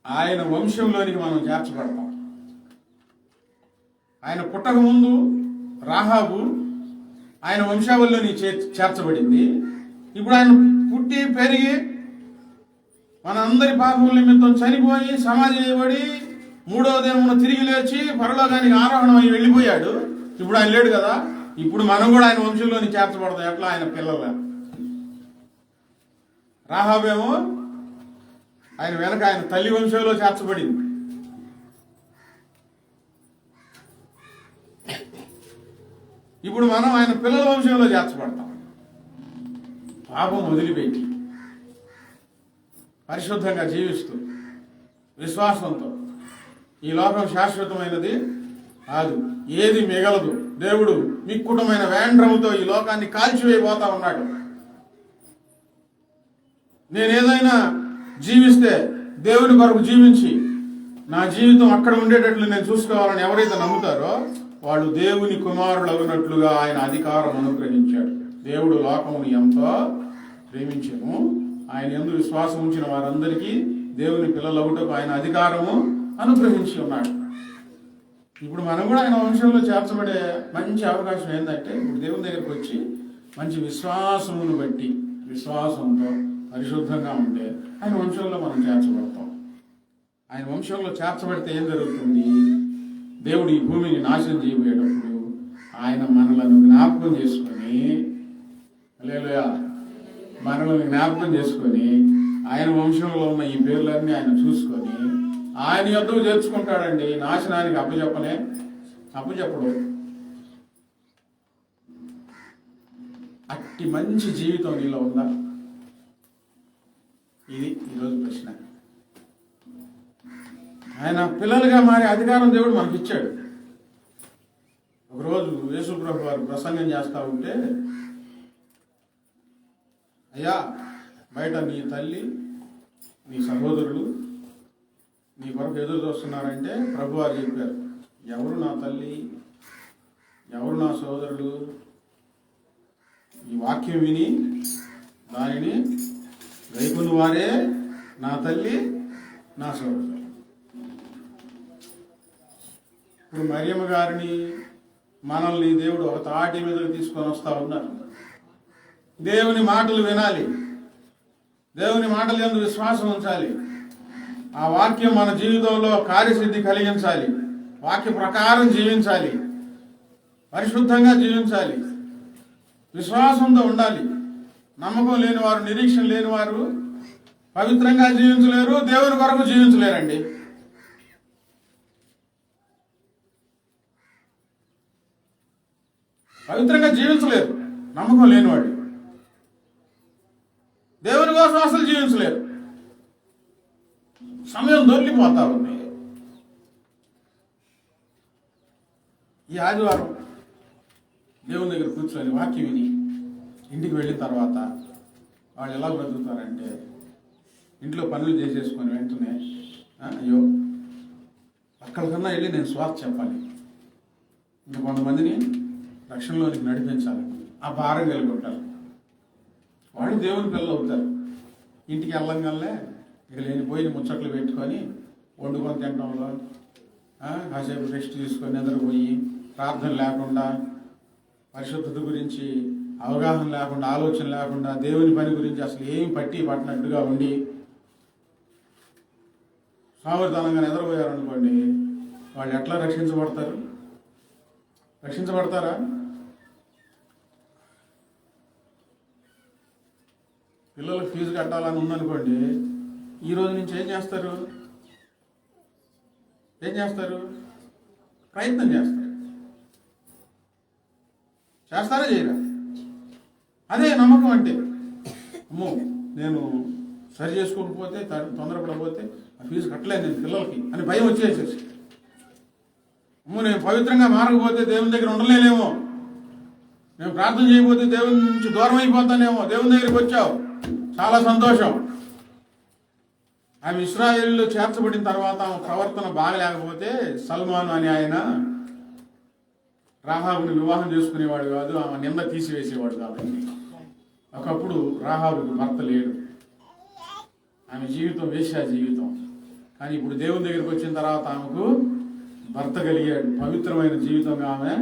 ఆయన వంశంలోనికి మనం చేర్చబడతాం. ఆయన పుట్టక ముందు రాహాబు ఆయన వంశావళిలోని చేర్చబడింది. ఇప్పుడు ఆయన పుట్టి పెరిగి మన అందరి పాపముల నిమిత్తం చనిపోయి సమాధి చేయబడి మూడవ దినమున తిరిగి లేచి పరలోకానికి ఆరోహణం అయి వెళ్ళిపోయాడు. ఇప్పుడు ఆయన లేడు కదా. ఇప్పుడు మనం కూడా ఆయన వంశంలోని చేర్చబడతాం. ఎట్లా? ఆయన పిల్లల. రాహాబేమో ఆయన వెనక ఆయన తల్లి వంశంలో చేర్చబడింది. ఇప్పుడు మనం ఆయన పిల్లల వంశంలో చేర్చబడతాం. పాపం వదిలిపెట్టి పరిశుద్ధంగా జీవిస్తూ విశ్వాసంతో. ఈ లోకం శాశ్వతమైనది కాదు, ఏది మిగలదు. దేవుడు మిక్కుటమైన వేండ్రముతో ఈ లోకాన్ని కాల్చివేయబోతా ఉన్నాడు. నేనేదైనా జీవిస్తే దేవుని కొరకు జీవించి నా జీవితం అక్కడ ఉండేటట్లు నేను చూసుకోవాలని ఎవరైతే నమ్ముతారో వాళ్ళు దేవుని కుమారులు అగినట్లుగా ఆయన అధికారం అనుగ్రహించాడు. దేవుడు లోకమును ఎంతో ప్రేమించెను, ఆయన యందు విశ్వాసం ఉంచిన వారందరికీ దేవుని పిల్లలవుటకు ఆయన అధికారము అనుగ్రహించి ఉన్నాడు. ఇప్పుడు మనం కూడా ఆయన వంశంలో చేర్చబడే మంచి అవకాశం ఏంటంటే, ఇప్పుడు దేవుని దగ్గరికి వచ్చి మంచి విశ్వాసమును బట్టి విశ్వాసంతో పరిశుద్ధంగా ఉంటే ఆయన వంశంలో మనం చేర్చబడతాం. ఆయన వంశంలో చేర్చబడితే ఏం జరుగుతుంది? దేవుడు ఈ భూమిని నాశనం చేయబోయేటప్పుడు ఆయన మనలను జ్ఞాపకం చేసుకొని, హల్లెలూయా, మనల్ని జ్ఞాపకం చేసుకొని ఆయన వంశంలో ఉన్న ఈ పేర్లన్నీ ఆయన చూసుకొని ఆయన యొద్దకు చేర్చుకుంటాడండి. నాశనానికి అప్పచెప్పడు. అట్టి మంచి జీవితం నీలో ఉందా? ఇది ఈరోజు ప్రశ్న. ఆయన పిల్లలుగా మారే అధికారం దేవుడు మనకి ఇచ్చాడు. ఒకరోజు యేసు ప్రభు వారు ప్రసంగం చేస్తూ ఉంటే, అయ్యా, బయట నీ తల్లి నీ సహోదరులు నీ కొరకు ఎదురు చూస్తున్నారంటే ప్రభు వారు చెప్పారు, ఎవరు నా తల్లి, ఎవరు నా సోదరులు? ఈ వాక్యం విని దానిని గైకొన్న వారే నా తల్లి నా సోదరులు. ఇప్పుడు మరియమ్మ గారిని మనల్ని దేవుడు ఒక తాటి మీదకి తీసుకొని వస్తా ఉన్నారు. దేవుని మాటలు వినాలి, దేవుని మాటలు యందు విశ్వాసం ఉంచాలి, ఆ వాక్యం మన జీవితంలో కార్యసిద్ధి కలిగించాలి, వాక్య ప్రకారం జీవించాలి, పరిశుద్ధంగా జీవించాలి, విశ్వాసంతో ఉండాలి. నమ్మకం లేనివారు, నిరీక్షణ లేనివారు పవిత్రంగా జీవించలేరు, దేవుని కొరకు జీవించలేరండి. పవిత్రంగా జీవించలేరు నమ్మకం లేనివాడు. దేవుని కోసం అసలు జీవించలేరు. సమయం దొరికిపోతా ఉంది. ఈ ఆదివారం దేవుని దగ్గర కూర్చొని వాక్యం విని ఇంటికి వెళ్ళిన తర్వాత వాళ్ళు ఎలా బ్రతుకుతారంటే, ఇంట్లో పనులు చేసేసుకొని వెంటనే అయ్యో అక్కడికన్నా వెళ్ళి నేను స్వార్థ చెప్పాలి, ఇంకా కొంతమందిని రక్షణలోనికి నడిపించాలి, ఆ భారం కలిగి ఉంటారు. వాళ్ళు దేవుని పిల్లలు అవుతారు. ఇంటికి వెళ్ళంగానే ఇక లేనిపోయిన ముచ్చట్లు పెట్టుకొని వండుకొని తినడంలో కాసేపు రెస్ట్ తీసుకొని నిద్రపోయి, ప్రార్థన లేకుండా, పరిశుద్ధత గురించి అవగాహన లేకుండా, ఆలోచన లేకుండా, దేవుని పని గురించి అసలు ఏమి పట్టినట్టుగా ఉండి సామర్థ్యంగా నిద్రపోయారనుకోండి, వాళ్ళు ఎట్లా రక్షించబడతారు? రక్షించబడతారా? పిల్లలకు ఫీజు కట్టాలని ఉందనుకోండి, ఈ రోజు నుంచి ఏం చేస్తారు? ప్రయత్నం చేస్తారా చేయరా? అదే నమ్మకం అంటే, అమ్మో నేను సరి చేసుకోకపోతే, తొందరపడకపోతే ఆ ఫీజు కట్టలేదు నేను పిల్లలకి అని భయం వచ్చేసేసి, అమ్మో నేను పవిత్రంగా మారకపోతే దేవుని దగ్గర ఉండలేనేమో, నేను ప్రార్థన చేయకపోతే దేవుని నుంచి దూరం అయిపోతానేమో. దేవుని దగ్గరికి వచ్చావు, చాలా సంతోషం. ఆమె ఇశ్రాయేలులో చేర్చబడిన తర్వాత ఆమె ప్రవర్తన బాగలేకపోతే సల్మాన్ అని ఆయన రాహాబుని వివాహం చేసుకునేవాడు కాదు, ఆమె నింద తీసివేసేవాడు కాబట్టి. ఒకప్పుడు రాహాబుకి భర్త లేడు, ఆమె జీవితం వేశ్యా జీవితం. కానీ ఇప్పుడు దేవుని దగ్గరికి వచ్చిన తర్వాత ఆమెకు భర్త కలిగాడు, పవిత్రమైన జీవితంగా ఆమె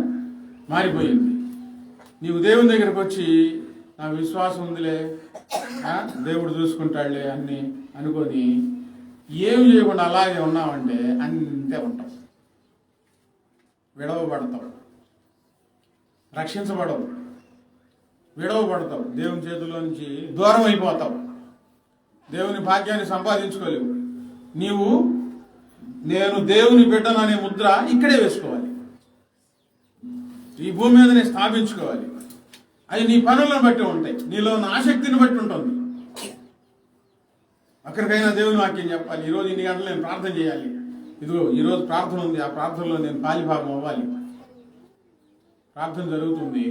మారిపోయింది. నీవు దేవుని దగ్గరకు వచ్చి నాకు విశ్వాసం ఉందిలే, దేవుడు చూసుకుంటాడులే అన్ని అనుకొని ఏమి చేయకుండా అలాగే ఉన్నామంటే అంతే అంతే ఉంటావు, విడవబడతావు, రక్షించబడవు, విడవబడతావు, దేవుని చేతుల్లో నుంచి దూరం అయిపోతావు, దేవుని భాగ్యాన్ని సంపాదించుకోలేవు. నేను దేవుని బిడ్డను అనే ముద్ర ఇక్కడే వేసుకోవాలి, ఈ భూమి మీదనే స్థాపించుకోవాలి. అవి నీ పనులను బట్టి ఉంటాయి, నీలో ఉన్న ఆసక్తిని బట్టి ఉంటుంది. అక్కడికైనా దేవుని వాక్యం చెప్పాలి. ఈరోజు ఇన్ని గంటలు నేను ప్రార్థన చేయాలి, ఇదిగో ఈరోజు ప్రార్థన ఉంది, ఆ ప్రార్థనలో నేను పాలిభాగం అవ్వాలి. ప్రార్థన జరుగుతుంది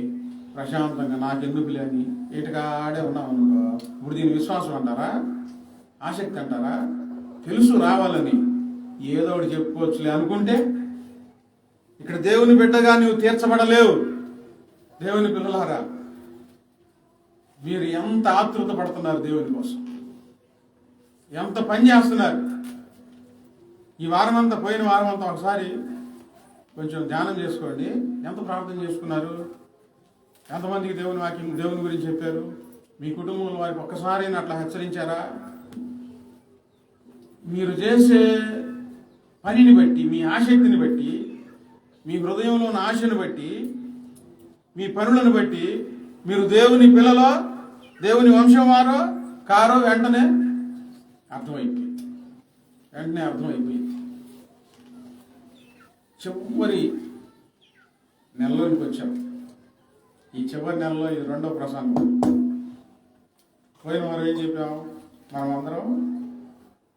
ప్రశాంతంగా, నాకెందుకులే అని ఏటగాడే ఉన్నాం అనుకో, ఇప్పుడు దీని విశ్వాసం అంటారా, ఆసక్తి అంటారా? తెలుసు రావాలని, ఏదో ఒకటి చెప్పుకోవచ్చులే అనుకుంటే ఇక్కడ దేవుని బిడ్డగా నువ్వు తీర్చబడలేవు. దేవుని పిల్లలారా, మీరు ఎంత ఆతృత పడుతున్నారు దేవుని కోసం, ఎంత పని చేస్తున్నారు. ఈ వారం అంతా, పోయిన వారం అంతా ఒకసారి కొంచెం ధ్యానం చేసుకోండి. ఎంత ప్రార్థన చేసుకున్నారు, ఎంతమందికి దేవుని వాక్యం, దేవుని గురించి చెప్పారు, మీ కుటుంబంలో వారికి ఒక్కసారి అట్లా హెచ్చరించారా? మీరు చేసే పనిని బట్టి, మీ ఆసక్తిని బట్టి, మీ హృదయంలో ఉన్న ఆశను బట్టి, మీ పనులను బట్టి మీరు దేవుని పిల్లలో, దేవుని వంశం వారో కారో వెంటనే అర్థమైపోయింది. చివరి నెలలోనికి వచ్చాం. ఈ చివరి నెలలో ఇది 2వ ప్రసంగం. పోయిన వారు ఏం చెప్పాం? మనం అందరం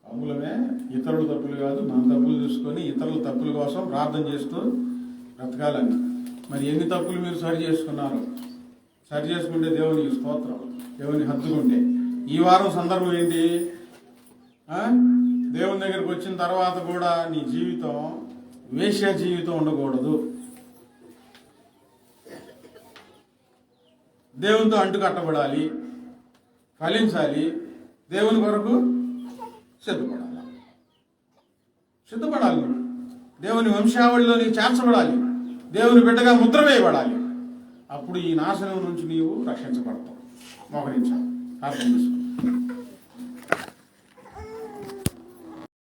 తప్పులమే, ఇతరుల తప్పులు కాదు, మన తప్పులు చూసుకొని ఇతరుల తప్పుల కోసం ప్రార్థన చేస్తూ బ్రతకాలని. మరి ఎన్ని తప్పులు మీరు సరి చేసుకున్నారు? సరి చేసుకుంటే దేవునికి స్తోత్రం, దేవుని హత్తుకుంటే. ఈ వారం సందర్భం ఏంటి? దేవుని దగ్గరికి వచ్చిన తర్వాత కూడా నీ జీవితం వేశ్య జీవితం ఉండకూడదు. దేవునితో అంటుకట్టబడాలి, ఫలించాలి, దేవుని కొరకు సిద్ధపడాలి. దేవుని వంశావళిలో నీకు చేర్చబడాలి, దేవుని బిడ్డగా ముద్ర వేయబడాలి. అప్పుడు ఈ నాశనం నుంచి నీవు రక్షించబడతావు. మోకరించాలి, ప్రార్థన చేసుకో.